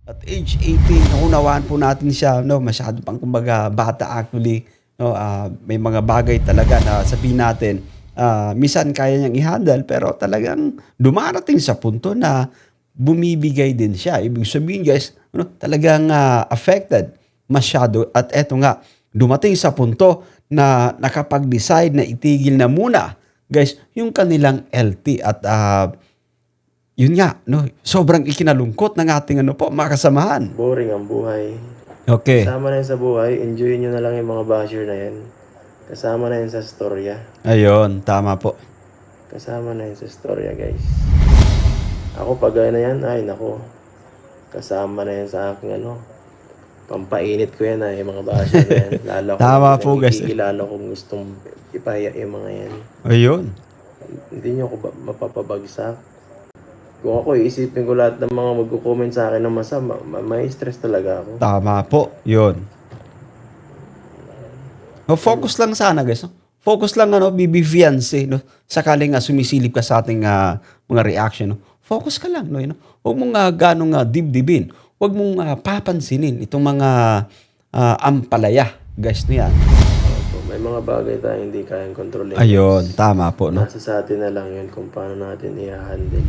At age 18, naunawaan po natin siya, no, masyado pang kumbaga bata actually, no, may mga bagay talaga na sabihin natin, minsan kaya niyang i-handle pero talagang dumarating sa punto na bumibigay din siya. Ibig sabihin guys, no, talagang affected masyado at eto nga, dumating sa punto na nakapag-decide na itigil na muna guys yung kanilang LT at yun nga, no, sobrang ikinalungkot ng ating ano po, mga kasamahan. Boring ang buhay. Okay. Kasama na yun sa buhay, enjoy nyo na lang yung mga basher na yan. Kasama na yun sa storya. Ayun, tama po. Kasama na yun sa storya, guys. Ako pag na yan, ay nako. Kasama na yan sa aking pampainit ko yan yung mga basher na yan. Lalo ko Tama po, guys. nakikilala kung gustong ipaya yung mga yan. Ayun. Hindi nyo ako mapapabagsak. Kung ako iisipin ko lahat ng mga magko-comment sa akin ng masama, may stress talaga ako. Tama po, yun. No, focus lang sana guys. No? Focus lang BB fiancé, no? Sakali nga sumisilip ka sa ating mga reaction, no? Focus ka lang, no? Huwag mong ganong dibdibin. Huwag mong papansinin itong mga ampalaya, guys, na yan. May mga bagay tayo hindi kayang kontrolin. Ayun, tama po, no? Nasa sa atin na lang yun kung paano natin i-handle.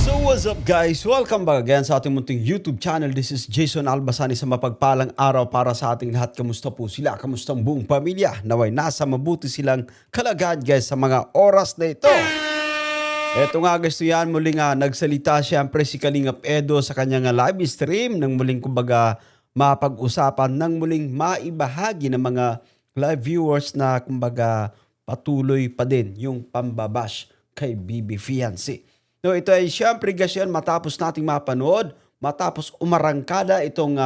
So what's up guys? Welcome back again sa ating munting YouTube channel. This is Jason Albasani sa mapagpalang araw para sa ating lahat. Kamusta po sila? Kamusta ang buong pamilya? Naway nasa mabuti silang kalagayan guys sa mga oras na ito. Eto nga guys, yan muling nagsalita siyempre si Kalingap Edo sa kanyang live stream nang muling kumbaga mapag-usapan nang muling maibahagi ng mga live viewers na kumbaga patuloy pa din yung pambabash kay BB Fiancé. No, ito ay siyempre guys yan, matapos nating mapanood, matapos umarangkada itong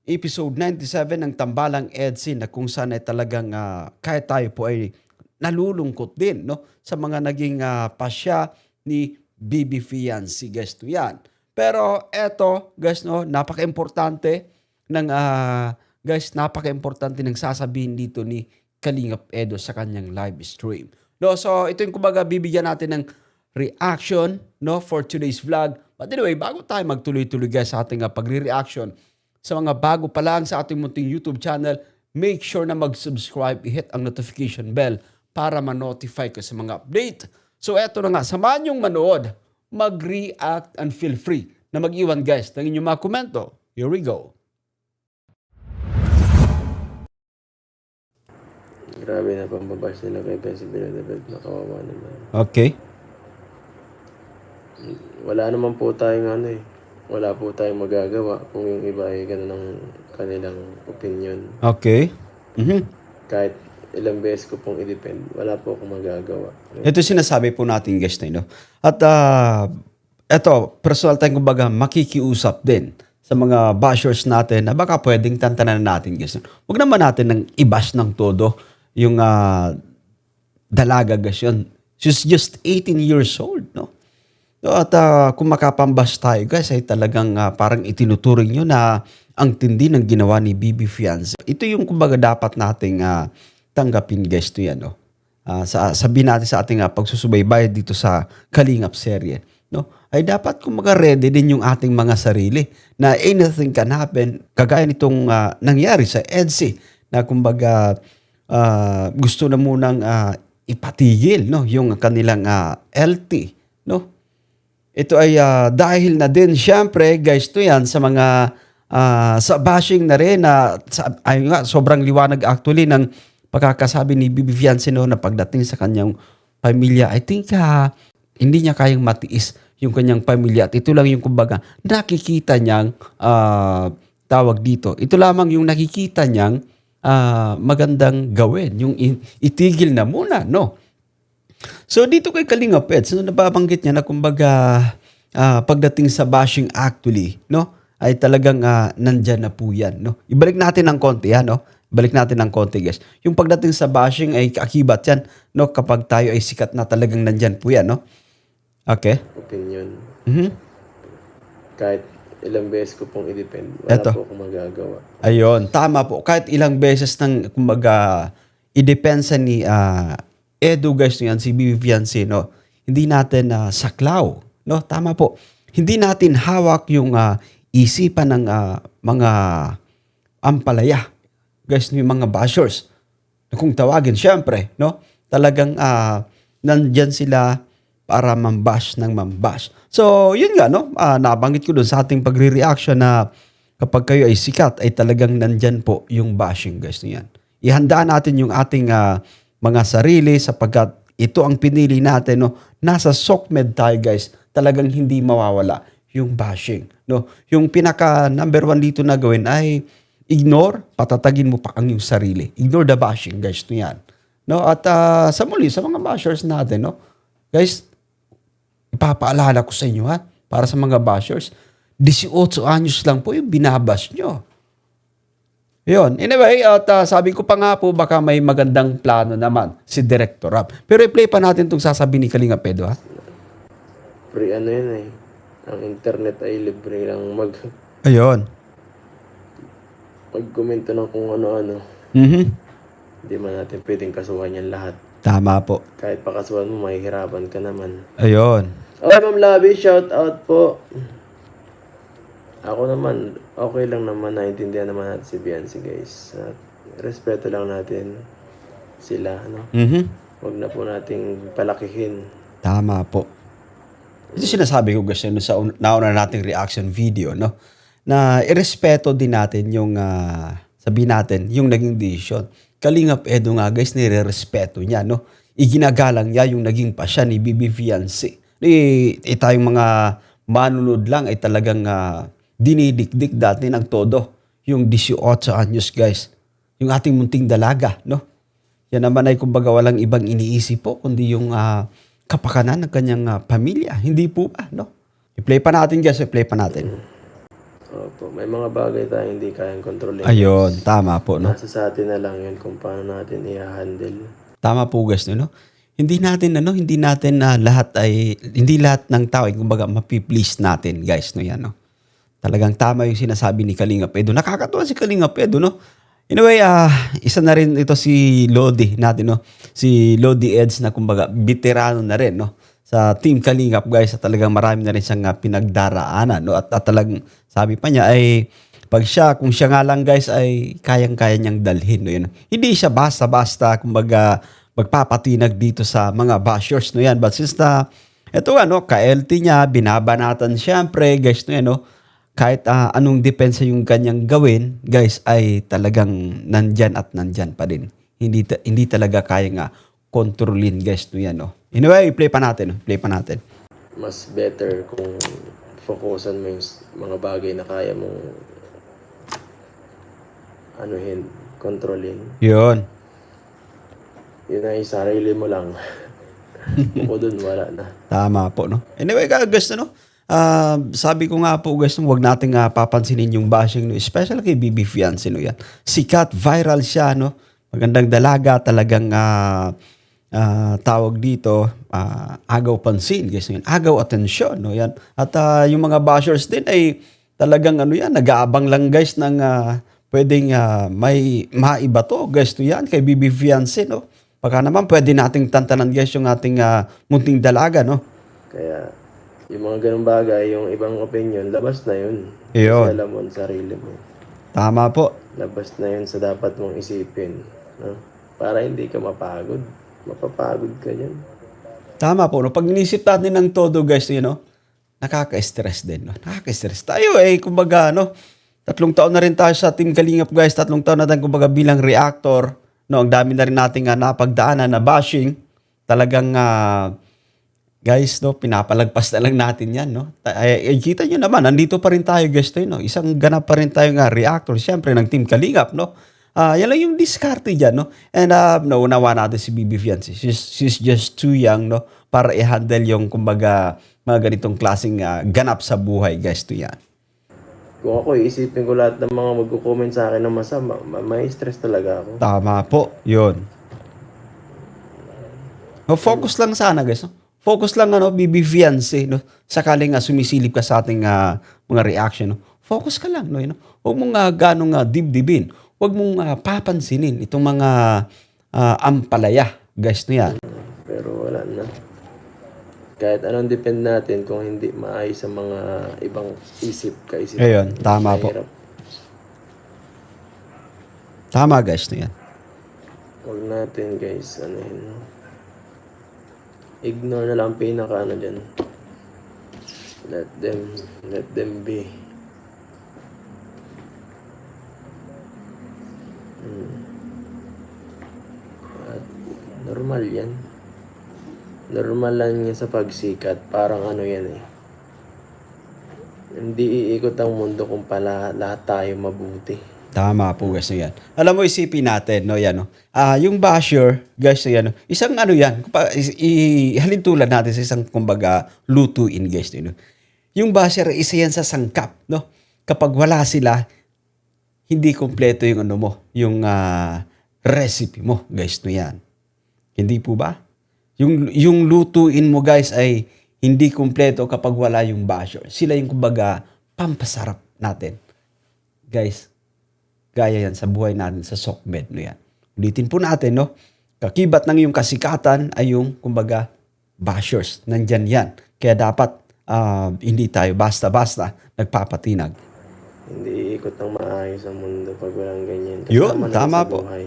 episode 97 ng Tambalang EDSI na kung saan ay talagang kahit tayo po ay nalulungkot din no, sa mga naging pasya ni BB Fiancé guys to yan. Pero eto guys no, napaka-importante ng napaka-importante ng sasabihin dito ni Kalingap Edo sa kanyang live stream. No, so ito yung kumbaga bibigyan natin ng reaction no for today's vlog. But anyway, bago tayo magtuloy-tuloy guys sa ating pagre-reaction sa mga bago pa lang sa ating munting YouTube channel, make sure na mag-subscribe, i-hit ang notification bell para ma-notify ka sa mga update. So eto na nga, samahan yung manood, mag-react and feel free na mag-iwan guys ng inyong mga komento. Here we go. Grabe na pambabash nila kay Bessie Benedebet. Nakawawa naman. Okay. Wala naman po tayong wala po tayong magagawa kung yung iba ay gano'n ng kanilang opinion. Okay. Kahit ilang beses ko pong i-depend, wala po akong magagawa. Ito sinasabi po natin guys na At eto, personal tayong kumbaga makikiusap din sa mga bashers natin na baka pwedeng tantanan natin guys. Huwag naman natin nang i-bash ng todo yung dalaga guys yun. She's just 18 years old, no? So, at kung makapambas tayo guys ay talagang parang itinuturing nyo na ang tindi ng ginawa ni BB Fiancé. Ito yung kumbaga dapat nating tanggapin guys to yan. No? Sabihin natin sa ating pagsusubaybay dito sa Kalingap serye. No? Ay dapat kumbaga ready din yung ating mga sarili na anything can happen. Kagaya nitong nangyari sa EDSI na kumbaga gusto na munang ipatigil no? Yung kanilang LT. No? Ito ay dahil na din syempre guys to yan sa mga sa bashing na rin na ayun nga sobrang liwanag actually ng pagkakasabi ni BB Fiancé no, na pagdating sa kanyang pamilya. I think hindi niya kayang matiis yung kanyang pamilya at ito lang yung kumbaga nakikita niyang tawag dito. Ito lamang yung nakikita niyang magandang gawin, yung itigil na muna, no? So dito kay Kalingap Eds, nababanggit niya na kumbaga pagdating sa bashing actually, no, ay talagang nandyan na po yan, no. Ibalik natin ng konti, no. Balik natin ng konti, guys. Yung pagdating sa bashing ay kaakibat yan, no, kapag tayo ay sikat na talagang nandyan po yan, no. Okay. Opinion. Mm-hmm. Kahit ilang beses ko pong i-depend, wala po akong magagawa. Ayun, tama po. Kahit ilang beses nang kumbaga idepensa ni Edo guys yan, si BB Fiancé, no? Hindi natin saklaw, no? Tama po. Hindi natin hawak yung isipan ng mga ampalaya, guys, yung mga bashers. Na kung tawagin, syempre, no? Talagang nandyan sila para mambash ng mambash. So, yun nga, no? Nabanggit ko doon sa ating pagre-reaction na kapag kayo ay sikat, ay talagang nandyan po yung bashing, guys. Yan. Ihandaan natin yung ating mga sarili sapagkat ito ang pinili natin, no? Nasa SOCMED tayo, guys. Talagang hindi mawawala yung bashing, no? Yung pinaka number one dito na gawin ay ignore, patatagin mo pa ang iyong sarili. Ignore the bashing, guys. Yan. No? At sa muli, sa mga bashers natin, no? Guys, ipapaalala ko sa inyo, ha? Para sa mga bashers, 18 anyos lang po yung binabash nyo. Yun. Anyway, at sabi ko pa nga po, baka may magandang plano naman si Director Rap. Pero i-play pa natin itong sasabihin ni Kalinga Pedro, ha? Free ano yun eh. Ang internet ay libre lang Ayun. magkomento ng kung ano-ano. Mhm. Hindi man natin pwedeng kasuhan yan lahat. Tama po. Kahit pakasuhan mo, mahihirapan ka naman. Ayun. Okay, Ma'am Labi, shout out po. Ako naman, okay lang naman, naintindihan naman natin si Biancy, guys. At respeto lang natin sila, ano? Mhm. Huwag na po nating palakihin. Tama po. Ito sinasabi ko guys sa nauna nating reaction video, no? Na irespeto din natin yung sabihin natin yung naging decision. Kalingap Edo nga guys, nire-respeto niya, no? Iginagalang niya yung naging pasya ni Bibi Fiancé. Tayong mga manunod lang ay talagang dinidikdik dati ng todo yung 18 anyos guys. Yung ating munting dalaga, no? Yan naman ay kumbaga walang ibang iniisip po kundi yung kapakanan ng kanyang pamilya. Hindi po ba, no? I-play pa natin guys, i-play pa natin. Opo, may mga bagay tayo hindi kayang kontrolin. Ayun, tama po, no? Nasa sa atin na lang yun kung paano natin i-handle. Tama po guys, no? Hindi natin hindi lahat ng tao ay kumbaga mapi-please natin, guys, no yan, no? Talagang tama yung sinasabi ni Kalinga Pedro. Nakakatuwa si Kalinga Pedro, no? Anyway, isa na rin ito si Lodi natin, no? Si Lodi Eds na kumbaga veterano na rin, no? Sa Team Kalingap, guys, at talagang marami na rin siyang pinagdaraanan, no? At talagang sabi pa niya ay kung siya nga lang, guys, ay kayang-kaya niyang dalhin, no? Yan. Hindi siya basta-basta kumbaga magpapatinag dito sa mga bashers, no yan. But since ito ka-LT niya, binabanatan siyempre, guys, no yan, no? Kahit anong depensa yung kanyang gawin, guys, ay talagang nandyan at nandyan pa din. Hindi talaga kaya nga kontrolin, guys, no yan, no? Anyway, play pa natin. Mas better kung focusan mo yung mga bagay na kaya mong kontrolin. Yun. Yun ay sarili mo lang. Bukod dun, wala na. Tama po, no? Anyway, guys, no? Sabi ko nga po, guys, huwag nating papansinin yung bashing, no? Especially kay Bibi Fiancé, no? Yan. Sikat, viral siya, no? Magandang dalaga, talagang tawag dito, agaw pansin, guys. Yan. Agaw atensyon, no? Yan. At yung mga bashers din ay talagang nag-aabang lang, guys, ng pwedeng may maiba to, guys, to yan kay Bibi Fiancé, no? Baka naman pwede nating tantanan, guys, yung ating munting dalaga, no? Kaya yung mga ganung bagay, yung ibang opinion, labas na yun. Iyon. Kasi alam mo ang sarili mo. Tama po. Labas na yun sa dapat mong isipin. No? Para hindi ka mapagod. Mapapagod ka yan. Tama po, no? Pag inisip natin ng todo, guys, nakaka-stress din, no? Nakaka-stress tayo, kumbaga, no? 3 taon na rin tayo sa Team Kalingap, guys. 3 taon na tayo, kumbaga, bilang reactor. No, ang dami na rin nating napagdaanan na bashing. Talagang, guys, no, pinapalagpas na lang natin yan, no? Kita nyo naman, nandito pa rin tayo, guys, no? Isang ganap pa rin tayo reactor, siyempre, ng Team Kalingap, no? Yan lang yung diskarte dyan, no? And naunawa natin si Bibi Fiancé. She's just too young, no? Para i-handle yung, kumbaga, mga ganitong klaseng ganap sa buhay, guys, to yan. Kung ako, iisipin ko lahat ng mga magko-comment sa akin ng masama, may stress talaga ako. Tama po, yun. Focus lang sana, guys, no? Focus lang, Bibi Fiancé, no? Sakaling sumisilip ka sa ating mga reaction, no? Focus ka lang, no? Huwag mong ganong dibdibin. Huwag mong papansinin itong mga ampalaya, guys, no yan. Pero wala na. kahit anong depend natin kung hindi maayos sa mga ibang kaisipan. Ayun, tama po. Mahirap. Tama guys na yan. Huwag natin guys, ano yun, no? Ignore na lang ang pinaka ano dyan. Let them be. At normal yan. Normal lang yan sa pagsikat. Parang ano yan eh. Hindi iikot ang mundo kung pala lahat tayo mabuti. Tama po guys na yan. Alam mo, isipin natin, no, yan, no? Yung basher, guys, na yan, no? Isang ano yan, halintulad natin sa isang, kumbaga, lutuin, guys, no? Yung basher, isa yan sa sangkap, no? Kapag wala sila, hindi kompleto yung ano mo, yung recipe mo, guys, no yan. Hindi po ba? Yung lutuin mo, guys, ay hindi kompleto kapag wala yung basher. Sila yung, kumbaga, pampasarap natin. Guys, gaya yan sa buhay natin sa SOCMED. No yan. Ulitin po natin, no? Kakibat ng yung kasikatan ay yung, kumbaga, bashers. Nandyan yan. Kaya dapat hindi tayo basta-basta nagpapatinag. Hindi iikot ng maayos ang mundo pag walang ganyan. Yun, na tama sa po. buhay.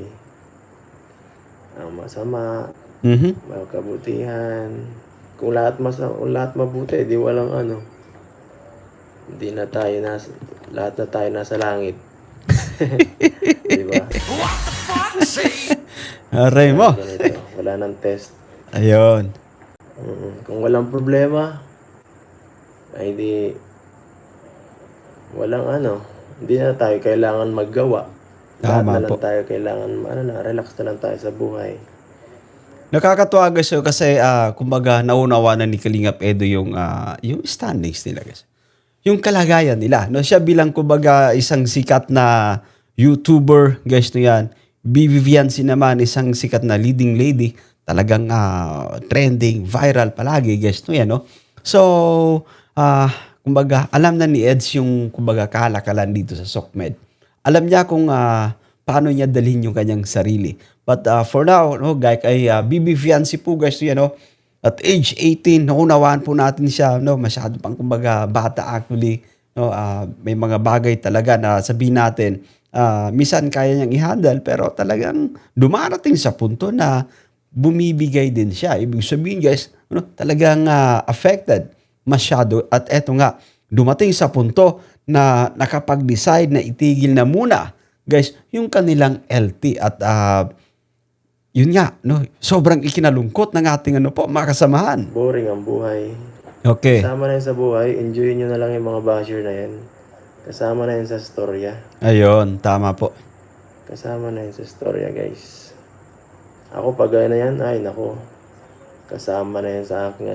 Ang masama, Mhm. walang kabutihan. Kung lahat mabuti, di walang ano. Hindi na tayo lahat na tayo nasa langit. Diba? Aray mo. Ganito, wala nang test. Ayun. Kung walang problema, ay di walang ano, hindi na tayo kailangan maggawa. Lahat Tama na lang po. tayo kailangan, relax na lang tayo sa buhay. Nakakatuwa guys yun kasi kumbaga naunawa na ni Kalingap Edo yung standings nila guys. Yung kalagayan nila. No, siya bilang kumbaga isang sikat na YouTuber guys no yan. Viviancy naman isang sikat na leading lady. Talagang trending, viral palagi guys no yan no. So, kumbaga alam na ni Eds yung kumbaga kalakalan dito sa SOCMED. Alam niya kung paano niya dalhin yung kanyang sarili. But for now, no, guys, ay BB Fiancé po guys, you know, at age 18, naunawaan po natin siya, no, masyado pang kumbaga bata actually, no, may mga bagay talaga na sabihin natin, minsan kaya niyang i-handle, pero talagang dumarating sa punto na bumibigay din siya. Ibig sabihin guys, no, talagang affected masyado. At eto nga, dumating sa punto na nakapag-decide na itigil na muna, guys, yung kanilang LT. At yun nga, no, sobrang ikinalungkot ng ating mga kasamahan. Boring ang buhay. Okay. Kasama na yun sa buhay, enjoy nyo na lang yung mga basher na yan. Kasama na yun sa storya. Ayun, tama po. Kasama na yun sa storya, guys. Ako pag na yan, ay nako. Kasama na yan sa aking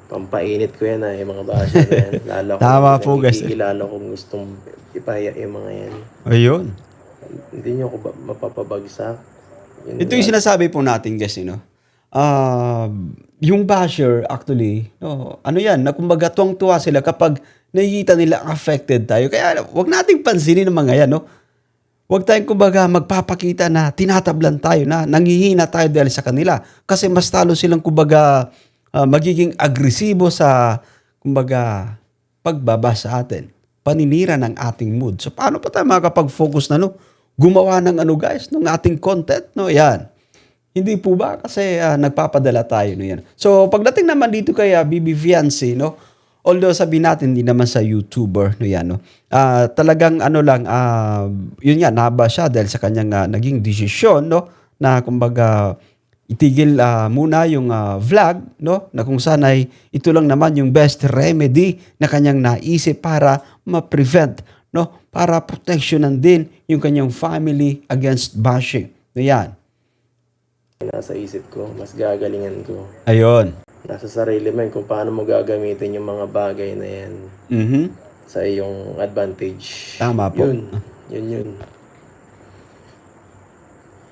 pampainit ko yan yung mga basher na yan. Lalo ko Tama po, guys. Lalo kong gustong ipahiya yung mga yan. Ayun. Hindi nyo ako mapapabagsak. Ito yung sinasabi po natin guys, yung basher actually, no, ano yan, na kumbaga tuwang-tuwa sila kapag nakikita nila affected tayo. Kaya wag nating pansinin ng mga yan, no? Wag tayong kumbaga magpapakita na tinatablan tayo, na nanghihina tayo dahil sa kanila. Kasi mas talo silang kumbaga magiging agresibo sa kumbaga pagbaba sa atin. Paninira ng ating mood. So paano pa tayo makakapag-focus na gumawa ng guys, ng ating content, no? Yan. Hindi po ba? Kasi nagpapadala tayo, no yan. So, pagdating naman dito kay BB Fiancé, no? Although sabi natin, hindi naman sa YouTuber, no yan, no? Talagang yun nga, naba siya dahil sa kanyang naging desisyon, no? Na kumbaga, itigil muna yung vlog, no? Na kung saan ay ito lang naman yung best remedy na kanyang naisip para ma-prevent, no? Para protectionan din yung kanyang family against bashing. No yan. Nasa isip ko, mas gagalingan ko. Ayun. Nasa sarili mo kung paano mo gagamitin yung mga bagay na yan sa iyong advantage. Tama po. Yun.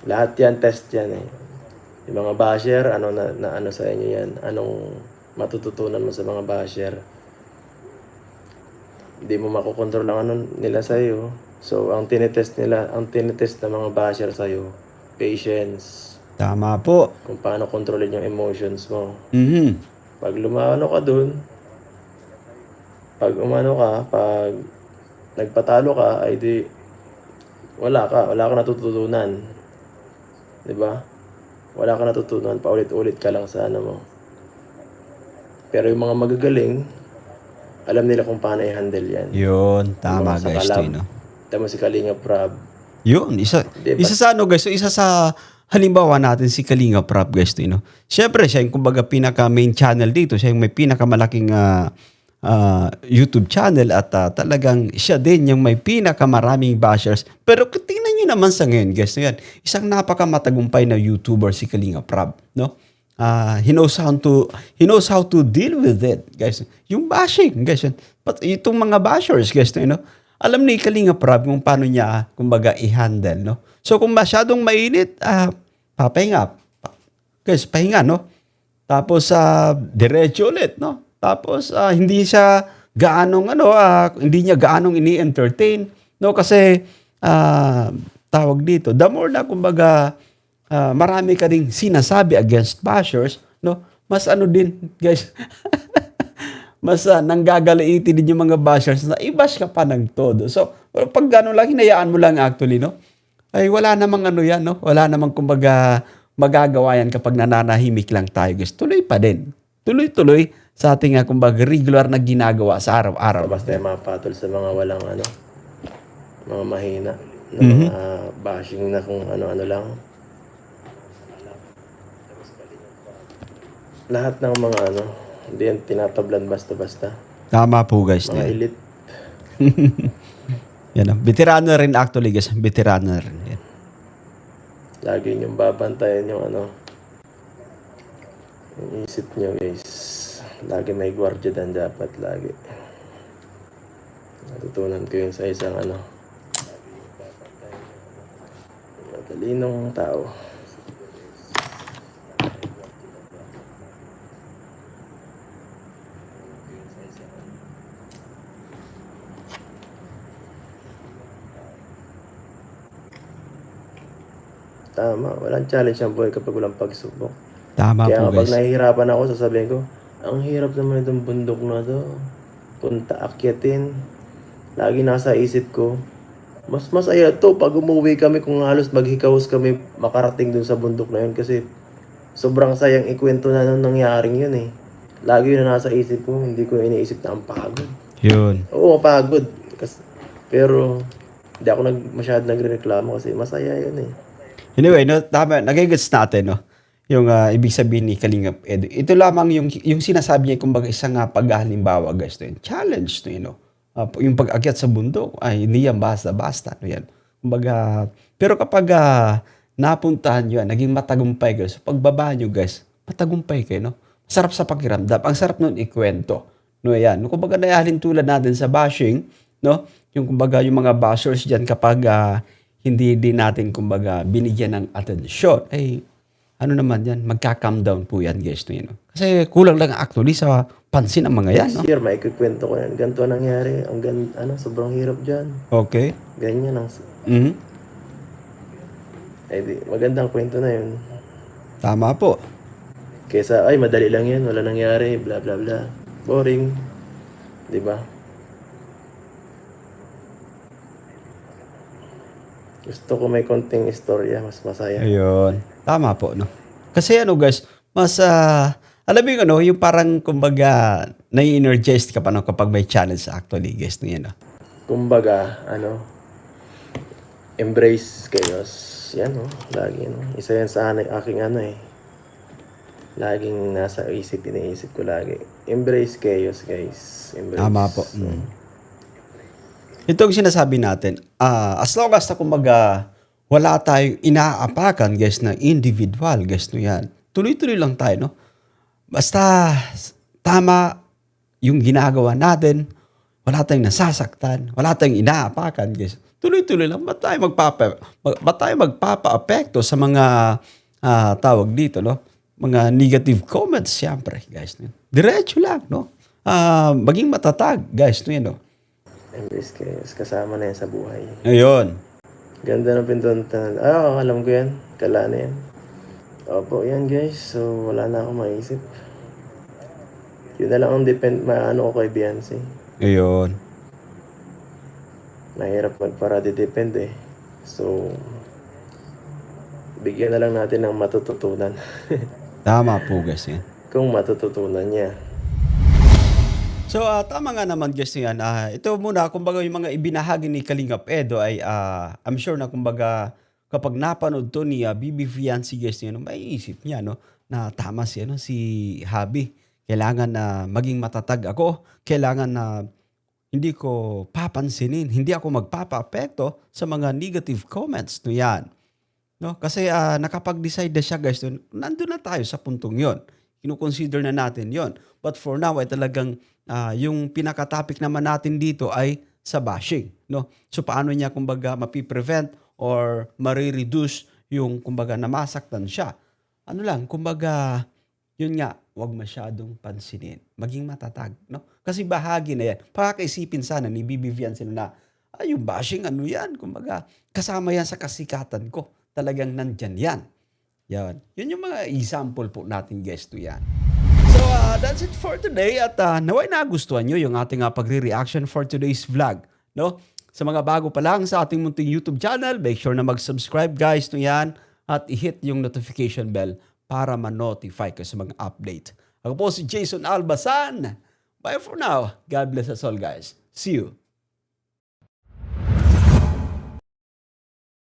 Lahat yan, test yan eh. Yung mga basher, ano sa inyo yan? Anong matututunan mo sa mga basher? Hindi mo makokontrol ang nila sa'yo. So, ang tinitest ng mga basher sa'yo, patience. Tama po. Kung paano kontrolin yung emotions mo. Pag lumano ka dun, pag umano ka, pag nagpatalo ka, ay di, wala ka natututunan. 'Di ba? Wala ka natutunan, paulit-ulit ka lang sa ano mo. Pero yung mga magagaling, alam nila kung paano i-handle yan. Yun, Yung mga tama sa guys, kalab, to, no? tama si Kalinga Prab. Yun, isa, Di ba? isa sa ano guys, so isa sa halimbawa natin si Kalinga Prab guys, to, no? Siyempre, siya yung kumbaga pinaka main channel dito, siya yung may pinakamalaking YouTube channel at talagang siya din yung may pinakamaraming bashers. Pero tingnan nyo naman sa ngayon guys, yan, isang napakamatagumpay na YouTuber si Kalinga Prab, no? He knows how to deal with it, guys. Yung bashing, guys. But itong mga bashers, guys, you know, alam ni Kalinga Prab kung paano niya, kumbaga, i-handle, no? So, kung masyadong mainit, papahinga. Guys, pahinga, no? Tapos, diretso ulit, no? Tapos, hindi niya gaanong ini-entertain, no? Kasi, tawag dito, the more na, kumbaga, marami ka ring sinasabi against bashers, no? Mas ano din, guys, mas nanggagaliitin din yung mga bashers na i-bash ka pa ng todo. So, pag gano'n lang, hinayaan mo lang actually, no? Ay, wala namang ano yan, no? Wala namang, kumbaga, magagawa yan kapag nananahimik lang tayo, guys. Tuloy pa din. Tuloy-tuloy sa ating, kumbaga, regular na ginagawa sa araw-araw. Basta yung mapatol sa mga walang ano, mga mahina, na mga bashing na kung ano-ano lang. Lahat ng mga ano, hindi yan tinatablan basta-basta. Tama po, guys. Mga elite. Yan, veterano rin actually, guys. Veterano rin. Yan. Lagi niyong babantayan yung ano, yung isip niyo, guys. Lagi may gwardiya dan dapat lagi. Natutunan ko yun sa isang ano, matalinong tao. Tama, walang challenge ang buhay kapag walang pagsubok. Tama Kaya po, kapag guys. nahihirapan ako, sasabihin ko, ang hirap naman itong bundok na to. Punta, akyatin. Lagi nasa isip ko, mas masaya to pag umuwi kami kung halos maghikaos kami makarating dun sa bundok na yun kasi sobrang sayang ikwento na nung nangyaring yun eh. Lagi yun na nasa isip ko, hindi ko iniisip na ang pagod. Yun. Oo, mapagod. Pero hindi ako masyado nagre-reklamo kasi masaya yun eh. Anyway, no, tama, nagigets natin, no? Yung ibig sabihin ni Kalingap Edu. Ito lamang yung sinasabi niya, kumbaga isang paghalimbawa, guys, to yun. Challenge, to yun, no? Yung pag-akyat sa bundok, ay hindi yan basta-basta, no yan. Kumbaga, pero kapag napuntahan nyo yan, naging matagumpay, guys. Pagbaba nyo, guys, matagumpay kayo, no? Sarap sa pakiramdam. Ang sarap nun ikwento. No, yan. No, kumbaga, nayahalin tulad natin sa bashing, no? Yung kumbaga, yung mga bashers dyan kapag hindi din natin, kumbaga, binigyan ng atensyon, ay, ano naman yan, magka-calm down po yan, guys. No, yun, no? Kasi kulang lang actually sa pansin ang mga yan, no? Next year, may ikukwento ko yan. Ganito ang nangyari. Sobrang hirap dyan. Okay. Ganyan ang... Mhm. Eh, magandang kwento na yun. Tama po. Kesa, ay, madali lang yan. Wala nangyari. Bla, bla, bla. Boring. Diba? Gusto ko may konting istorya. Mas masaya. Ayun. Tama po, no? Kasi ano, guys, mas, alam mo yung ano, yung parang, kumbaga, nai-energized ka pa, no, kapag may challenge actually, guys, no, yan, no? Kumbaga, embrace chaos. Yan, no? Lagi, no? Isa yan sa aking laging nasa iniisip ko lagi. Embrace chaos, guys. Embrace. Tama po. Ito ang sinasabi natin, as long as na kumbaga wala tayong inaapakan, guys, na individual, guys, no yan. Tuloy-tuloy lang tayo, no? Basta tama yung ginagawa natin, wala tayong nasasaktan, wala tayong inaapakan, guys. Tuloy-tuloy lang. Ba't tayo magpapa-apekto sa mga tawag dito, no? Mga negative comments, siyempre, guys. No? Diretso lang, no? Maging matatag, guys, no yan, no? Embrace chaos. Kasama na yan sa buhay. Ayun. Ganda ng pintuntan. Alam ko yan. Kala na yan. Opo, yan guys. So, wala na akong maisip. Yun na lang ang maano ko kay Beyonce. Ayun. Mahirap magpara-depend eh. So, bigyan na lang natin ng matututunan. Tama po guys yan. Kung matututunan niya. So, tama nga naman guys yan. Ito muna, kumbaga yung mga ibinahagi ni Kalingap Edo ay I'm sure na kumbaga kapag napanood to ni BB Fiancé guys yan, may isip niya no, na tama si Habi. Kailangan na maging matatag ako. Kailangan na hindi ko papansinin, hindi ako magpapa-apekto sa mga negative comments no yan. No? Kasi nakapag-decide na siya guys, nandun na tayo sa puntong yon. Kino-consider na natin yon. But for now ay talagang yung pinaka-topic naman natin dito ay sa bashing. No? So paano niya kumbaga mapiprevent or marireduce yung kumbaga namasaktan siya. Ano lang, kumbaga yun nga, wag masyadong pansinin. Maging matatag. No? Kasi bahagi na yan. Pakakaisipin sana ni BB Fiancé na yung bashing ano yan. Kumbaga kasama yan sa kasikatan ko. Talagang nandyan yan. Yan. Yun yung mga example po natin guys to yan. So that's it for today at naway nagustuhan nyo yung ating pagre-reaction for today's vlog. No? Sa mga bago pa lang sa ating munting YouTube channel, make sure na mag-subscribe guys to yan at i-hit yung notification bell para ma-notify ka sa mga update. Ako po si Jason Albasan. Bye for now. God bless us all guys. See you.